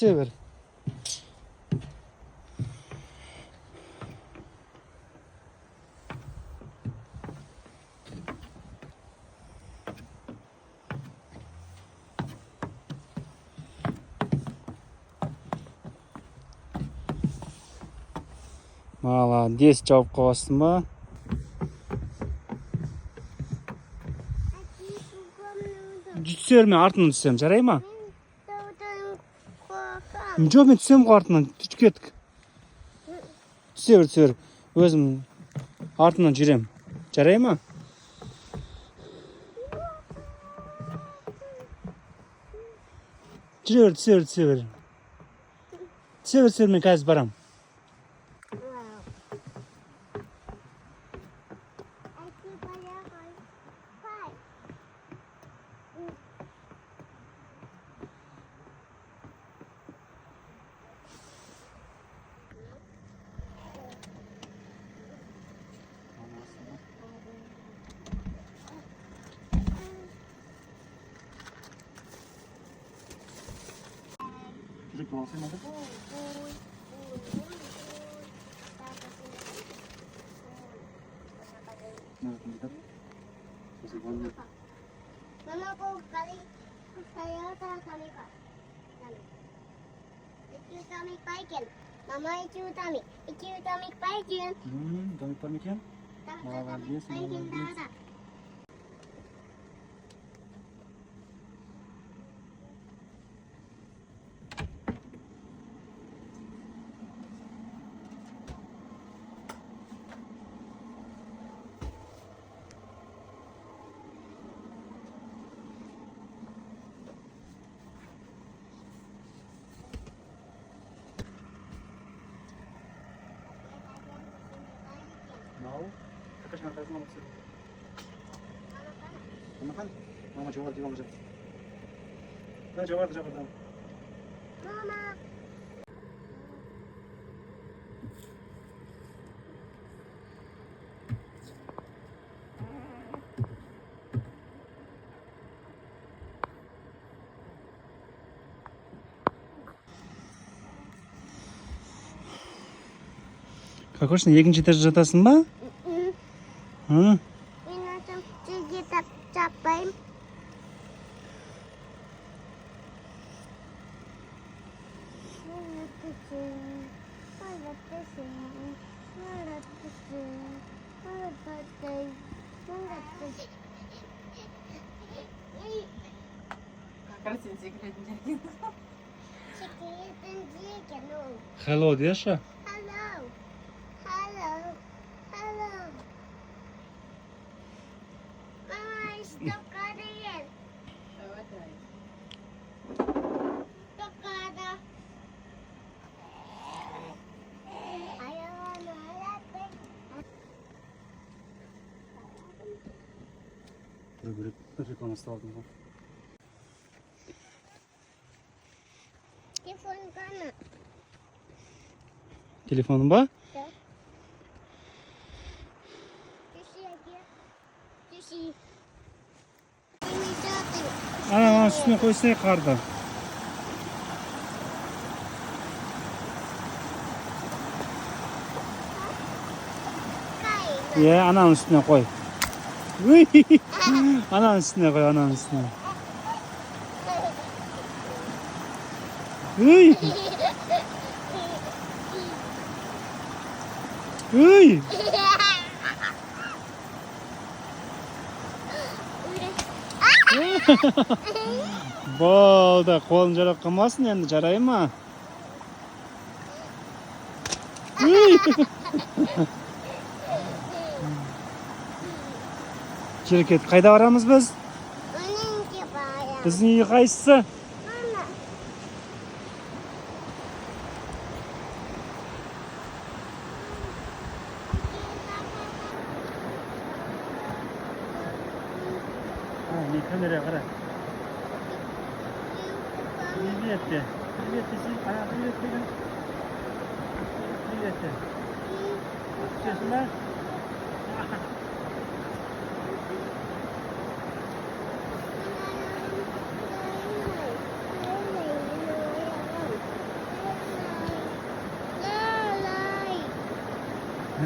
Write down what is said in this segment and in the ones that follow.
Tüse ver. Молодец, жауап қойғансың ба? Түсе берме, артынан түсем, жарай ма? Жоқ, мен түсем ғой артынан, кеттік. Түсе бер. Өзім артынан жүрем. Жарай ма? Жүре бер, түсе бер. Түсе бер, мен қазір барам. Çocuk olsun hadi. Mama ko kali saya tak kami pak. Itu kami paikin. Mama itu kami paikin. Kami pamikian. Молодец, молодец. Mau? Kakak jangan kasih mama sih. Makan? Mama coba aja. Nah, coba. Mama. Какошна, екінші этажда жатасың ба? Мен атам жерге таппаймын. Hello деші? Hello. Mama, stop cutting. Stop cutting. I don't want to let it. Bir reklama saldım. Telefon kana. Telefonun ba? Düşü. Ana üstüne koysay karda. Ya ananın üstüne koy. Ananın üstüne koy, ananın üstüne. Болды, қолын жарап қалмасын енді, жарай ма? Жеркет, қайда барамыз біз? Біздің үй қайсысы? Не камера қара. Привет де. Привет десең, қара привет деген. Привет де. Түсесің ба?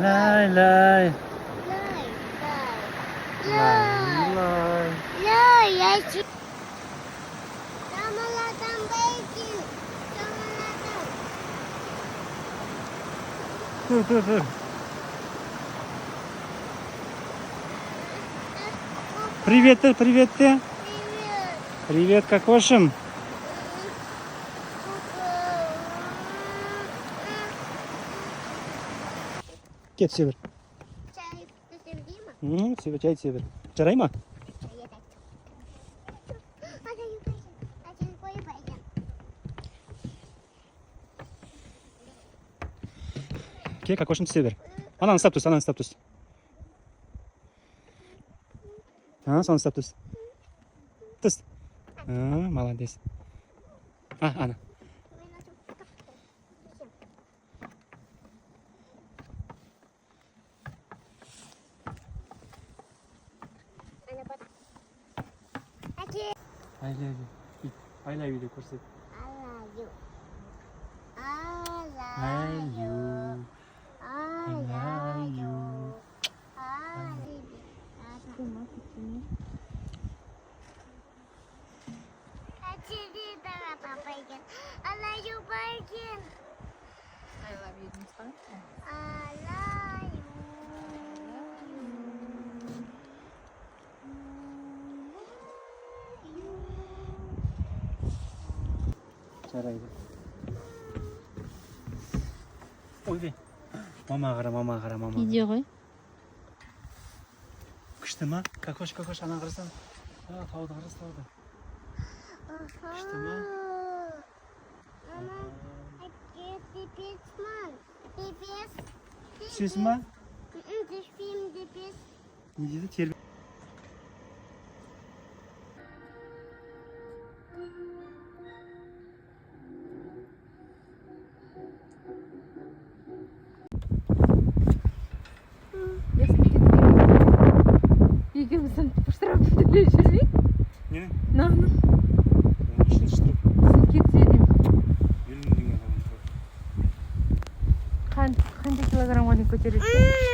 Lay lay. Lay. Lay. Lay. Yaşlı. Damalardan bayıldım. Damalardan. Dur. Привет, привет. Привет. Привет, кокошим. Кет север. Çay götürdün mü? Север, чай север. Жарай ма? Yeter. Hadi yukarı. Hadi koyu bayıldım. Ке, кокошим север. Ананы ұстап тұр, Соны ұстап тұр. Тұс. Молодец. Ана. Ana bak. Hadi. Айлай видео көрсет. Alayu. Hadi daha babayken. Alayu bayken. I love you, Miss Fun. Alayu. жарайды. Ойбай. Мама қара. Видео ғой. Күшті ма? Кокош, ана қарасаң. Тауды қарасы тауды. Күшті ма? Mama, pipis man. Pipis. Түсесің ма? Düşeyim pipis. Не дейді? Тербе. Я спикет. Екеуміздің пұштырап жүрейік. Не? Нағыны. Үшін штұрып. Спикет едім. Елін деген ғалым. Қанша килограммға дейін көтересің?